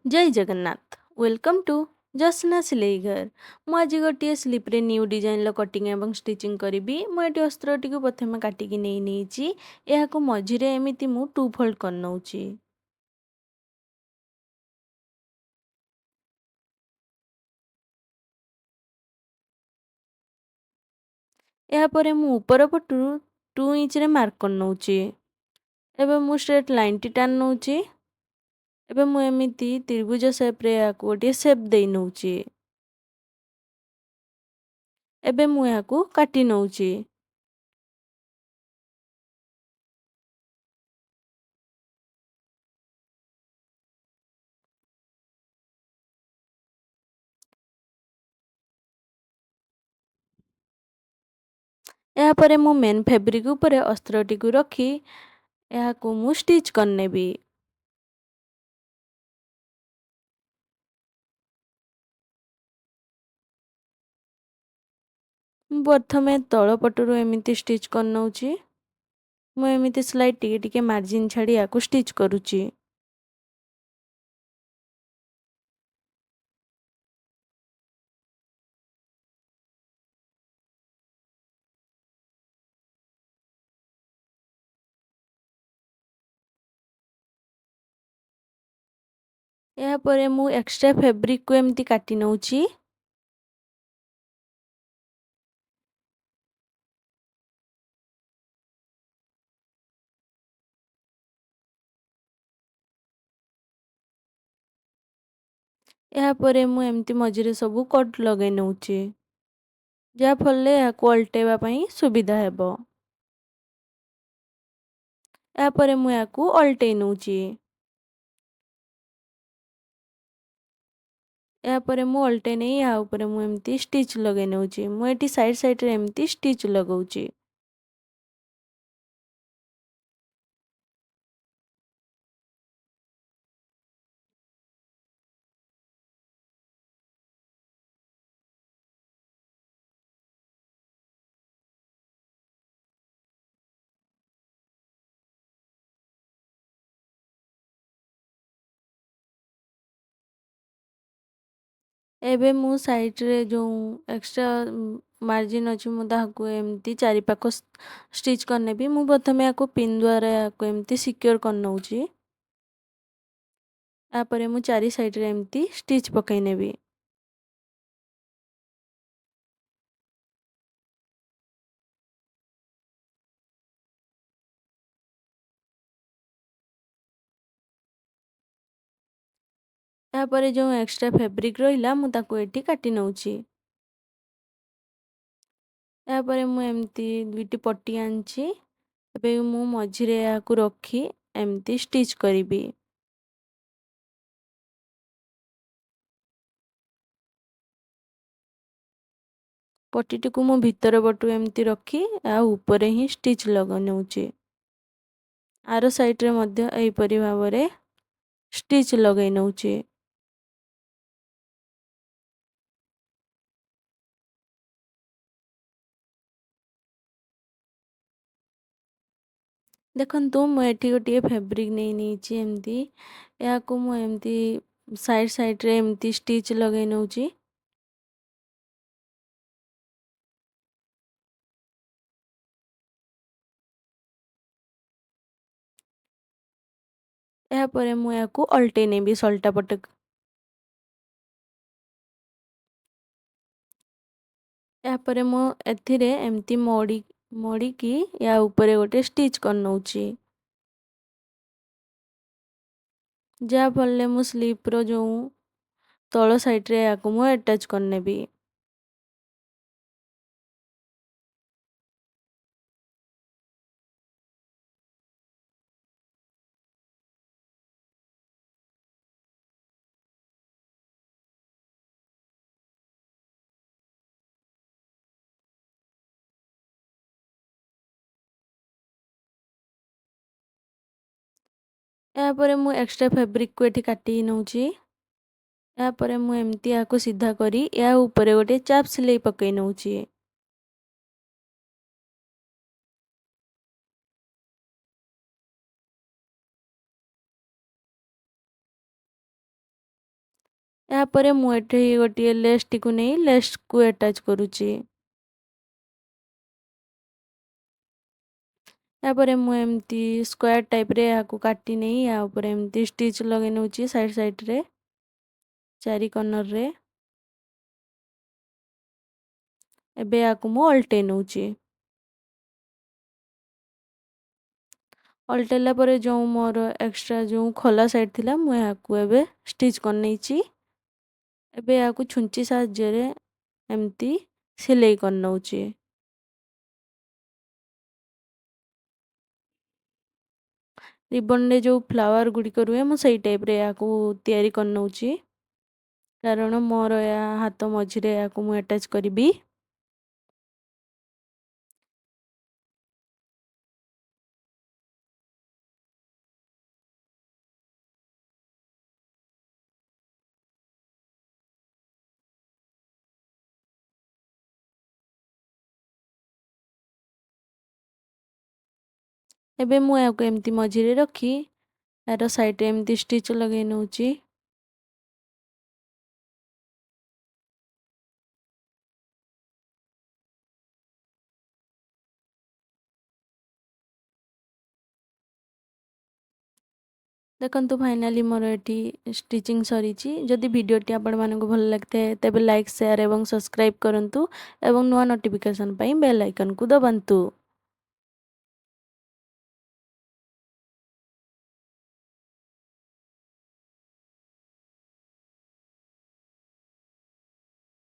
Jay Jagannath welcome to ଜସ୍ନା ସିଲେଇ ଘର। ମୁଁ ଆଜି ଗୋଟିଏ ସ୍ଲିପ୍ରେ ନ୍ୟୁ ଡିଜାଇନର କଟିଂ ଏବଂ ଷ୍ଟିଚିଂ କରିବି। ମୁଁ ଏଠି ଅସ୍ତ୍ରଟିକୁ ପ୍ରଥମେ କାଟିକି ନେଇଛି। ଏହାକୁ ମଝିରେ ଏମିତି ମୁଁ ଟୁ ଫୋଲ୍ଡ କରିନେଉଛି। ଏହାପରେ ମୁଁ ଉପର ପଟରୁ 2 ଇଞ୍ଚରେ ମାର୍କ କରିନେଉଛି। ଏବେ ମୁଁ ଷ୍ଟ୍ରେଟ୍ ଲାଇନଟି ଟାଣି ନେଉଛି। ଏବେ ମୁଁ ଏମିତି ତ୍ରିଭୁଜ ସେପ୍ରେ ଏହାକୁ ଗୋଟିଏ ସେପ୍ ଦେଇ ନେଉଛି। ଏବେ ମୁଁ ଏହାକୁ କାଟି ନେଉଛି। ଏହାପରେ ମୁଁ ମେନ୍ ଫେବ୍ରିକ୍ ଉପରେ ଅସ୍ତ୍ରଟିକୁ ରଖି ଏହାକୁ ମୁଁ ଷ୍ଟିଚ୍ କରିନେବି। ମୁଁ ପ୍ରଥମେ ତଳ ପଟରୁ ଏମିତି ଷ୍ଟିଚ୍ କରିନେଉଛି। ମୁଁ ଏମିତି ସ୍ଲାଇଡ୍ ଟିକେ ଟିକେ ମାର୍ଜିନ୍ ଛାଡ଼ି ୟାକୁ ଷ୍ଟିଚ୍ କରୁଛି। ଏହାପରେ ମୁଁ ଏକ୍ସଟ୍ରା ଫେବ୍ରିକକୁ ଏମିତି କାଟି ନେଉଛି। ଏହାପରେ ମୁଁ ଏମିତି ମଝିରେ ସବୁ କଟ୍ ଲଗାଇ ନେଉଛି, ଯାହାଫଳରେ ଏହାକୁ ଅଲଟେଇବା ପାଇଁ ସୁବିଧା ହେବ। ଏହାପରେ ମୁଁ ଏହାକୁ ଅଲଟେଇ ନେଉଛି। ଏହାପରେ ମୁଁ ଅଲଟେଇ ନେଇ ଏହା ଉପରେ ମୁଁ ଏମିତି ଷ୍ଟିଚ୍ ଲଗାଇ ନେଉଛି। ମୁଁ ଏଠି ସାଇଡ଼୍ରେ ଏମିତି ଷ୍ଟିଚ୍ ଲଗାଉଛି। ଏବେ ମୁଁ ସାଇଡ଼୍ରେ ଯେଉଁ ଏକ୍ସଟ୍ରା ମାର୍ଜିନ୍ ଅଛି ମୁଁ ତାହାକୁ ଏମିତି ଚାରିପାଖ ଷ୍ଟିଚ୍ କରିନେବି। ମୁଁ ପ୍ରଥମେ ଏହାକୁ ପିନ୍ ଦ୍ୱାରା ଏହାକୁ ଏମିତି ସିକ୍ୟୁର୍ କରିନେଉଛି। ତାପରେ ମୁଁ ଚାରି ସାଇଡ଼୍ରେ ଏମିତି ଷ୍ଟିଚ୍ ପକାଇ ନେବି। ତାପରେ ଯେଉଁ ଏକ୍ସଟ୍ରା ଫେବ୍ରିକ୍ ରହିଲା ମୁଁ ତାକୁ ଏଠି କାଟି ନେଉଛି। ତାପରେ ମୁଁ ଏମିତି ଦୁଇଟି ପଟି ଆଣିଛି। ଏବେ ମୁଁ ମଝିରେ ଏହାକୁ ରଖି ଏମିତି ଷ୍ଟିଚ୍ କରିବି। ପଟିଟିକୁ ମୁଁ ଭିତର ପଟୁ ଏମିତି ରଖି ଏହା ଉପରେ ହିଁ ଷ୍ଟିଚ୍ ଲଗାଇ ନେଉଛି। ଆର ସାଇଡ଼୍ରେ ମଧ୍ୟ ଏହିପରି ଭାବରେ ଷ୍ଟିଚ୍ ଲଗାଇ ନେଉଛି। ଦେଖନ୍ତୁ ମୁଁ ଏଠି ଗୋଟିଏ ଫେବ୍ରିକ୍ ନେଇଛି ଏମିତି। ଏହାକୁ ମୁଁ ଏମିତି ସାଇଡ଼୍ରେ ଏମିତି ଷ୍ଟିଚ୍ ଲଗାଇ ନେଉଛି। ଏହାପରେ ମୁଁ ଏହାକୁ ଅଲଟେଇ ନେବି ସଲ୍ଟା ପଟକୁ। ଏହାପରେ ମୁଁ ଏଥିରେ ଏମିତି ମୋଡ଼ିକି ୟା ଉପରେ ଗୋଟେ ଷ୍ଟିଚ୍ କରିନେଉଛି, ଯାହାଫଳରେ ମୁଁ ସ୍ଲିପ୍ର ଯେଉଁ ତଳ ସାଇଡ଼୍ରେ ଏହାକୁ ମୁଁ ଆଟାଚ୍ କରିନେବି। ଏହାପରେ ମୁଁ ଏକ୍ସଟ୍ରା ଫେବ୍ରିକକୁ ଏଠି କାଟି ନେଉଛି। ଏହାପରେ ମୁଁ ଏମିତି ଏହାକୁ ସିଧା କରି ଏହା ଉପରେ ଗୋଟେ ଚାପ୍ ସିଲେଇ ପକାଇ ନେଉଛି। ଏହାପରେ ମୁଁ ଏଠି ଗୋଟିଏ ଲେସ୍‌ଟିକୁ ନେଇ ଲେସ୍‌କୁ ଆଟାଚ୍ କରୁଛି। ଏହାପରେ ମୁଁ ଏମିତି ସ୍କୋୟାର ଟାଇପ୍‌ରେ ଏହାକୁ କାଟି ନେଇ ୟା ଉପରେ ଏମିତି ଷ୍ଟିଚ୍ ଲଗେଇ ନେଉଛି ସାଇଡ଼୍‌ରେ ଚାରି କର୍ଣ୍ଣର୍‌ରେ। ଏବେ ୟାକୁ ମୁଁ ଓଲଟେଇ ନେଉଛି। ଓଲଟେଇଲା ପରେ ଯେଉଁ ମୋର ଏକ୍ସଟ୍ରା ଯେଉଁ ଖୋଲା ସାଇଡ଼୍ ଥିଲା ମୁଁ ଏହାକୁ ଏବେ ଷ୍ଟିଚ୍ କରିନେଇଛି। ଏବେ ଏହାକୁ ଛୁଞ୍ଚି ସାହାଯ୍ୟରେ ଏମିତି ସିଲେଇ କରିନେଉଛି। ରିବନ୍‌ରେ ଯେଉଁ ଫ୍ଲାୱାର୍ ଗୁଡ଼ିକ ରୁହେ ମୁଁ ସେଇ ଟାଇପ୍‌ରେ ଏହାକୁ ତିଆରି କରିନେଉଛି। କାରଣ ମୋର ଏହା ହାତ ମଝିରେ ଏହାକୁ ମୁଁ ଆଟାଚ୍ କରିବି। ଏବେ ମୁଁ ଏହାକୁ ଏମିତି ମଝିରେ ରଖି ଏହାର ସାଇଡ଼୍‌ରେ ଏମିତି ଷ୍ଟିଚ୍ ଲଗେଇ ନେଉଛି। ଦେଖନ୍ତୁ ଫାଇନାଲି ମୋର ଏଠି ଷ୍ଟିଚିଂ ସରିଛି। ଯଦି ଭିଡ଼ିଓଟି ଆପଣମାନଙ୍କୁ ଭଲ ଲାଗିଥାଏ ତେବେ ଲାଇକ୍, ସେୟାର୍ ଏବଂ ସବସ୍କ୍ରାଇବ୍ କରନ୍ତୁ ଏବଂ ନୂଆ ନୋଟିଫିକେସନ୍ ପାଇଁ ବେଲ୍ ଆଇକନ୍‌କୁ ଦବାନ୍ତୁ।